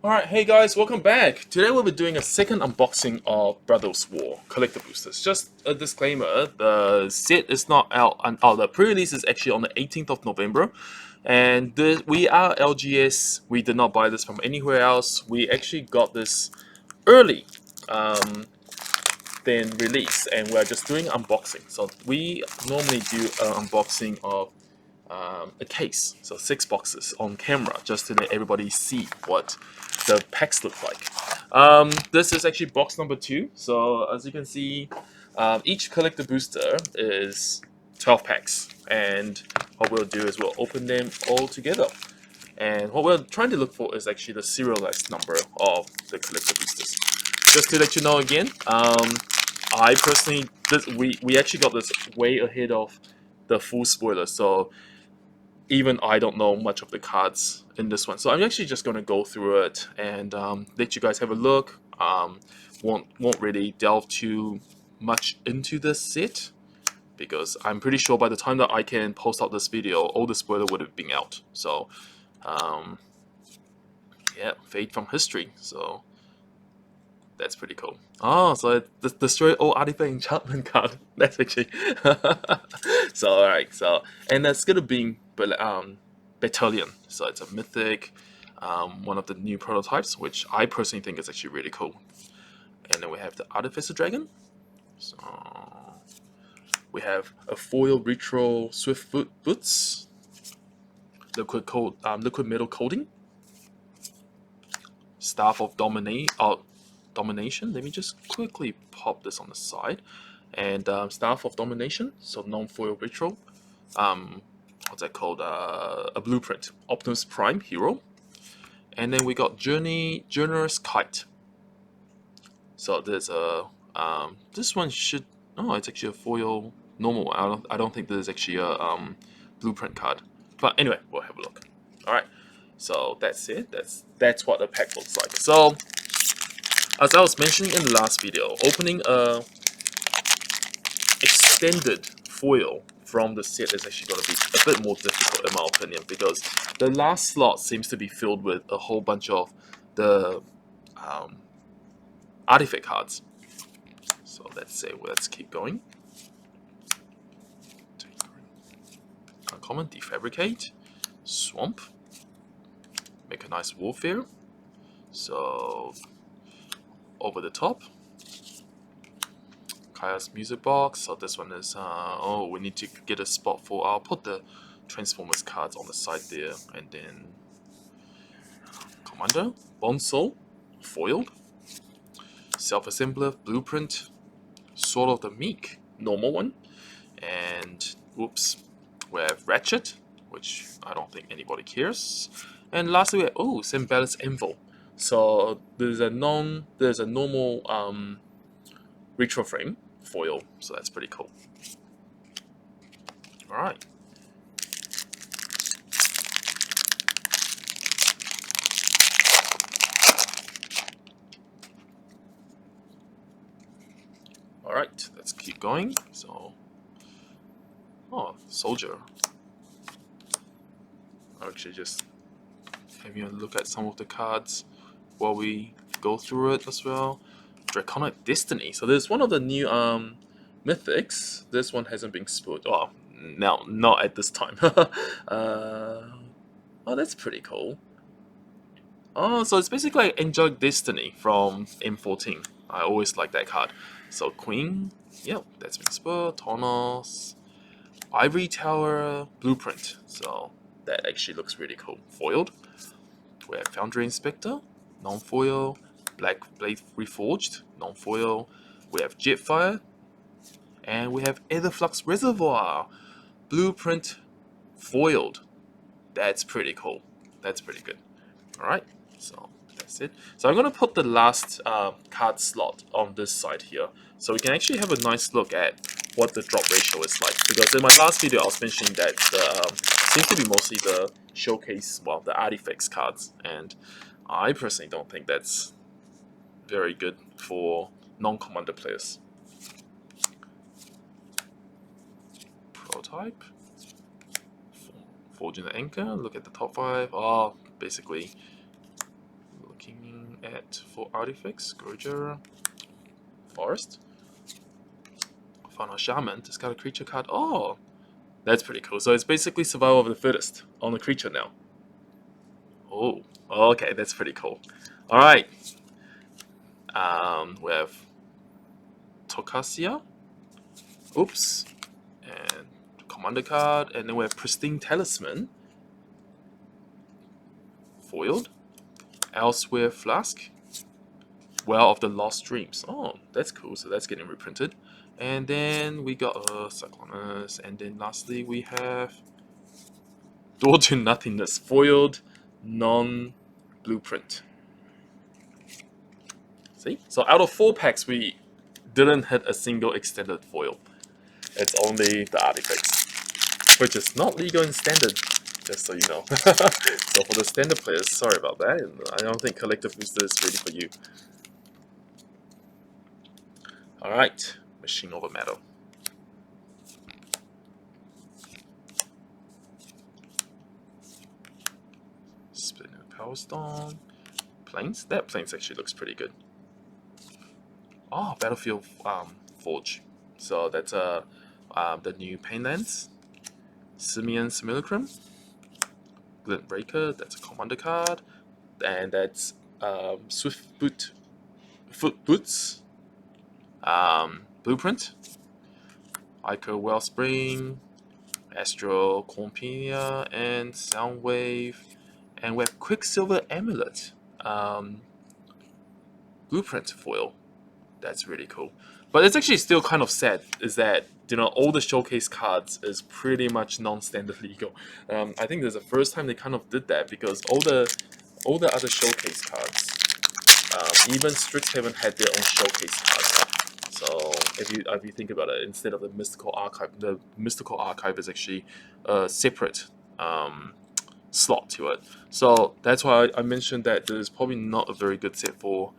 Alright, hey guys, welcome back. Today we'll be doing a second unboxing of Brothers War Collector Boosters. Just a disclaimer, the set is not out, the pre-release is actually on the 18th of November. And we are LGS, we did not buy this from anywhere else. We actually got this early than release, and we're just doing unboxing. So we normally do an unboxing of a case, so 6 boxes on camera, just to let everybody see what the packs look like. This is actually box number 2. So as you can see, each collector booster is 12 packs, and what we'll do is we'll open them all together. And what we're trying to look for is actually the serialized number of the collector boosters. Just to let you know again, I personally, we actually got this way ahead of the full spoiler, so even I don't know much of the cards in this one. So I'm actually just going to go through it and let you guys have a look. Won't really delve too much into this set, because I'm pretty sure by the time that I can post out this video, all the spoiler would have been out. So yeah, Fate from History. So that's pretty cool. Oh, so destroy all artifact enchantment card. That's actually so alright. So and that's gonna be Battalion. So it's a mythic, one of the new prototypes, which I personally think is actually really cool. And then we have the Artificer Dragon. So we have a foil retro Swiftfoot Boots, liquid metal coating, Staff of Domination. Let me just quickly pop this on the side. And Staff of Domination, so non-foil retro. What's that called? A blueprint. Optimus Prime hero. And then we got Generous Kite. So there's a this one should, oh, it's actually a foil normal. I don't think there's actually a blueprint card. But anyway, we'll have a look. All right. So that's it. That's what the pack looks like. So as I was mentioning in the last video, opening a extended foil from the set is actually going to be a bit more difficult in my opinion, because the last slot seems to be filled with a whole bunch of the artifact cards. So let's keep going. Uncommon, Defabricate, Swamp, Mechanized Warfare, so Over the Top, Kaya's Music Box. So this one is, oh, we need to get a spot for, I'll put the Transformers cards on the side there, and then Commander, Bone Soul, Foiled, Self-Assembler, Blueprint, Sword of the Meek, normal one, and, whoops, we have Ratchet, which I don't think anybody cares, and lastly we have, oh, Symbiotic Envo. So there's a normal retro frame foil, so that's pretty cool. All right. All right, let's keep going. So, oh, Soldier. I'll actually just have you look at some of the cards while we go through it as well. Draconic Destiny. So there's one of the new mythics. This one hasn't been spoiled. Oh, no, not at this time. Oh, that's pretty cool. Oh, so it's basically like Angelic Destiny from M14. I always like that card. So Queen, yep, that's been spoiled. Tonos, Ivory Tower, Blueprint. So that actually looks really cool. Foiled. We have Foundry Inspector, non-foil. Black Blade Reforged, non-foil. We have Jetfire, and we have Etherflux Reservoir, Blueprint, foiled. That's pretty cool. That's pretty good. All right, so that's it. So I'm gonna put the last card slot on this side here, so we can actually have a nice look at what the drop ratio is like. Because in my last video, I was mentioning that seems to be mostly the showcase, well, the artifacts cards, and I personally don't think that's very good for non-commander players. Prototype, Forging the Anchor. Look at the top 5. Oh, basically Looking at for artifacts, Scourger, Forest, Final Shaman, discard a creature card. Oh, that's pretty cool. So it's basically survival of the fittest on the creature now. Oh, okay, that's pretty cool. All right, we have Tokasia. Oops, and commander card, and then we have Pristine Talisman, foiled. Elsewhere Flask, Well of the Lost Dreams. Oh, that's cool. So that's getting reprinted. And then we got Cyclonus, and then lastly we have Door to Nothingness, foiled, non-blueprint. See? So out of 4 packs, we didn't hit a single extended foil. It's only the artifacts, which is not legal in standard, just so you know. So for the standard players, sorry about that. I don't think Collective Booster is ready for you. Alright, Machine Over Metal. Splitting the Power Stone. Plains? That Plains actually looks pretty good. Oh, Battlefield Forge. So that's the new Painlands. Simeon Simulacrum. Glint Breaker, that's a commander card. And that's Foot Boots. Blueprint. Ico Wellspring. Astral Compania and Soundwave. And we have Quicksilver Amulet. Blueprint foil. That's really cool. But it's actually still kind of sad is that, you know, all the showcase cards is pretty much non-standard legal. I think there's the first time they kind of did that because all the other showcase cards, even Strixhaven had their own showcase cards. So if you think about it, instead of the Mystical Archive is actually a separate slot to it. So that's why I mentioned that there's probably not a very good set for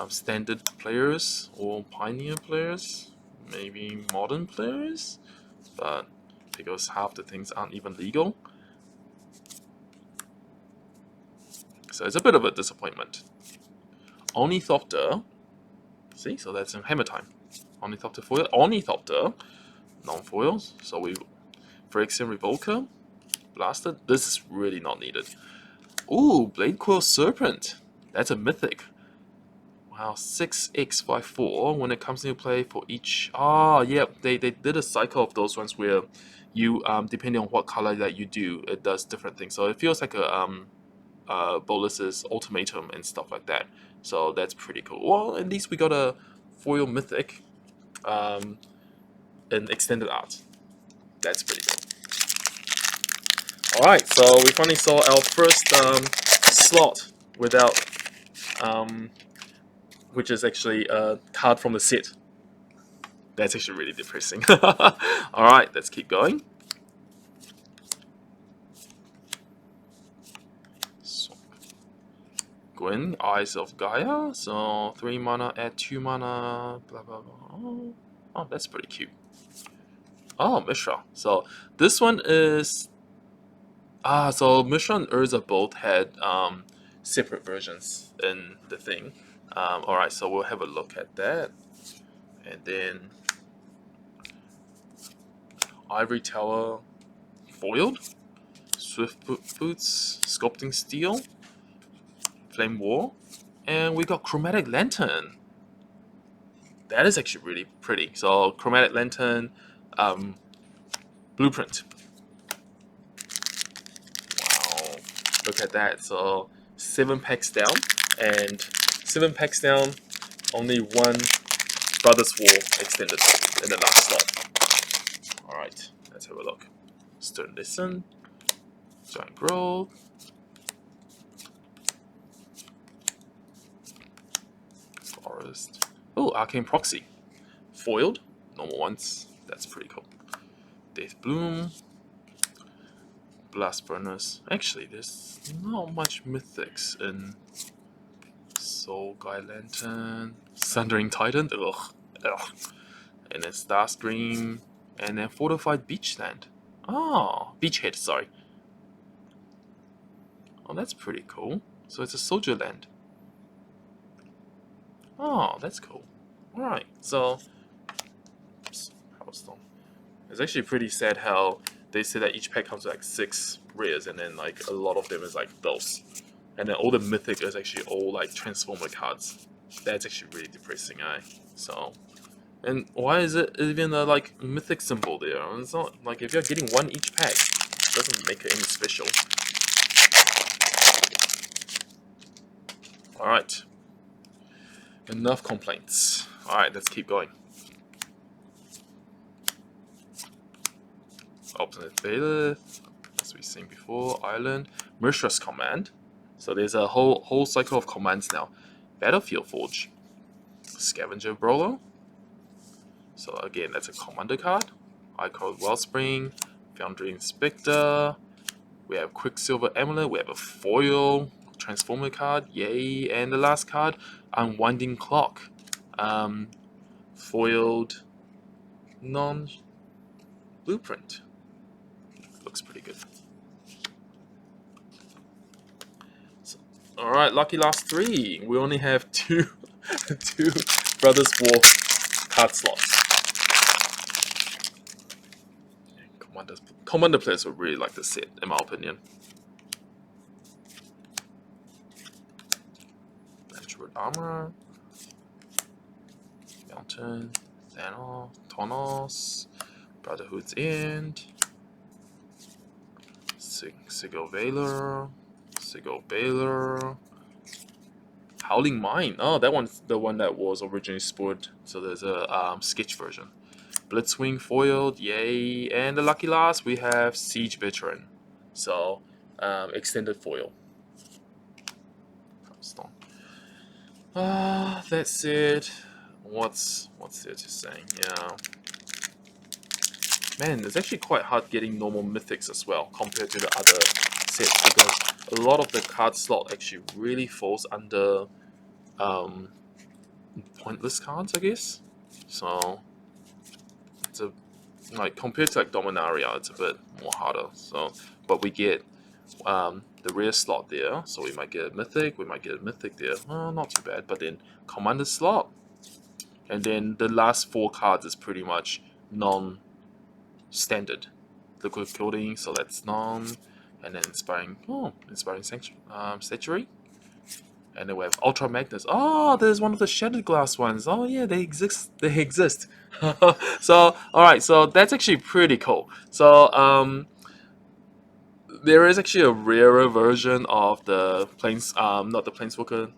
standard players or pioneer players, maybe modern players, but because half the things aren't even legal, so it's a bit of a disappointment. Ornithopter, see, so that's in Hammer Time. Ornithopter foil, Ornithopter, non-foils. So we Phyrexian Revoker, Blaster. This is really not needed. Ooh, Blade Quill Serpent. That's a mythic. Wow, 6x54 when it comes into play for each. Ah, yeah, they did a cycle of those ones where you depending on what color that you do, it does different things. So it feels like a Bolus's Ultimatum and stuff like that. So that's pretty cool. Well, at least we got a foil mythic in extended art. That's pretty cool. All right, so we finally saw our first slot without. Which is actually a card from the set. That's actually really depressing. Alright, let's keep going. So, Gwyn, Eyes of Gaia. So 3 mana, add 2 mana, blah blah blah. Oh, that's pretty cute. Oh, Mishra. So this one is so Mishra and Urza both had separate versions in the thing. Alright, so we'll have a look at that. And then Ivory Tower foiled, Swift Boots, Sculpting Steel, Flame War, and we got Chromatic Lantern. That is actually really pretty. So Chromatic Lantern, Blueprint. Wow, look at that. So 7 packs down, and 7 packs down, only 1 Brothers War extended in the last slot. Alright, let's have a look. Stern Listen, Giant Growth, Forest. Oh, Arcane Proxy. Foiled, normal ones. That's pretty cool. Death Bloom, Blast Furnace. Actually, there's not much mythics in Soul Guy Lantern, Sundering Titan. Ugh. And then Starscream, and then Fortified Beachland. Oh, Beachhead, sorry. Oh, that's pretty cool. So it's a soldier land. Oh, that's cool. Alright, so it's actually pretty sad how they say that each pack comes with like 6 rares, and then like a lot of them is like those. And then all the mythic is actually all like transformer cards. That's actually really depressing, So, and why is it even a like mythic symbol there? It's not like if you're getting one each pack, it doesn't make it any special. Alright. Enough complaints. Alright, let's keep going. Alternate Bailiff, as we've seen before, Island, Murderous Command. So there's a whole cycle of commands now. Battlefield Forge, Scavenger Brawler. So again, that's a commander card. Icon Wellspring, Foundry Inspector. We have Quicksilver Amulet. We have a foil Transformer card. Yay! And the last card, Unwinding Clock. Foiled non-blueprint. Looks pretty good. So, all right, lucky last 3. We only have two Brothers War card slots. Commander players would really like this set, in my opinion. Android Armor, Mountain, Thanos, Brotherhood's End, Sigil Baylor, Howling Mine. Oh, that one's the one that was originally spoiled. So there's a sketch version. Blitzwing foiled, yay! And the lucky last we have Siege Veteran. So extended foil. That's it. What's there to say? Yeah. Man, it's actually quite hard getting normal mythics as well compared to the other sets, because a lot of the card slot actually really falls under pointless cards, I guess. So it's like compared to like Dominaria, it's a bit more harder. So, but we get the rare slot there, so we might get a mythic. We might get a mythic there. Not too bad. But then commander slot, and then the last 4 cards is pretty much non-standard. Liquid Clothing, so that's non, and then Inspiring Sanctuary. And then we have Ultra Magnus. Oh, there's one of the Shattered Glass ones. Oh yeah, they exist. So alright, so that's actually pretty cool. So there is actually a rarer version of the not the Planeswalker,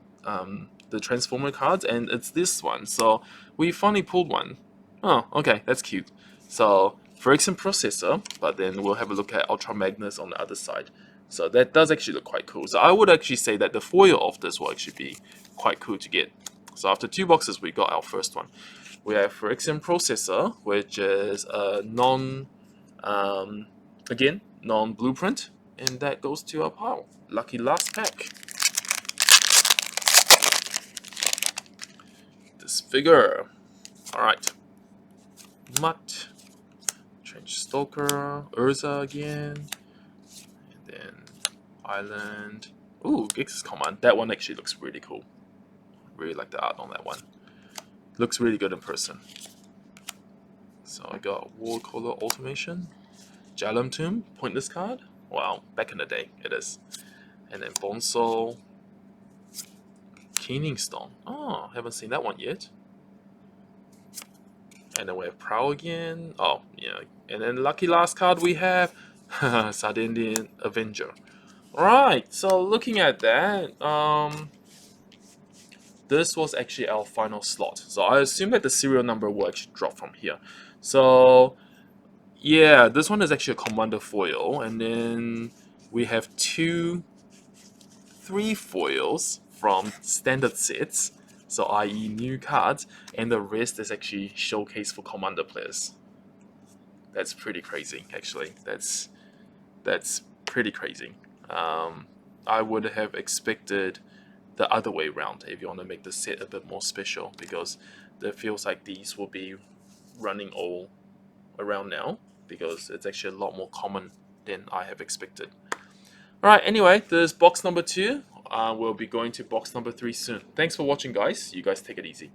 the Transformer cards, and it's this one. So we finally pulled one. Oh, okay, that's cute. So Phyrexian Processor, but then we'll have a look at Ultra Magnus on the other side. So that does actually look quite cool. So I would actually say that the foil of this will actually be quite cool to get. So after 2 boxes, we got our first one. We have Phyrexian Processor, which is a non-blueprint, and that goes to our pile. Lucky last pack. Disfigure. Alright. Mutt. Trench Stalker. Urza again. And then Island. Ooh, Gix's Command. That one actually looks really cool. Really like the art on that one. Looks really good in person. So I got War Color Automation. Jalum Tomb. Pointless card. Wow, back in the day, it is. And then Bone Soul. Keening Stone. Oh, haven't seen that one yet. And then we have Prowl again. Oh, yeah. And then lucky last card we have Sardinian Avenger. Right, so looking at that, this was actually our final slot. So I assume that the serial number will actually drop from here. So yeah, this one is actually a Commander foil, and then we have 3 foils from standard sets, so i.e. new cards, and the rest is actually showcased for Commander players. That's pretty crazy, actually. That's pretty crazy. I would have expected the other way around if you want to make the set a bit more special, because it feels like these will be running all around now, because it's actually a lot more common than I have expected. Alright, anyway, this is box number 2 We'll be going to box number 3 soon. Thanks for watching, guys. You guys take it easy.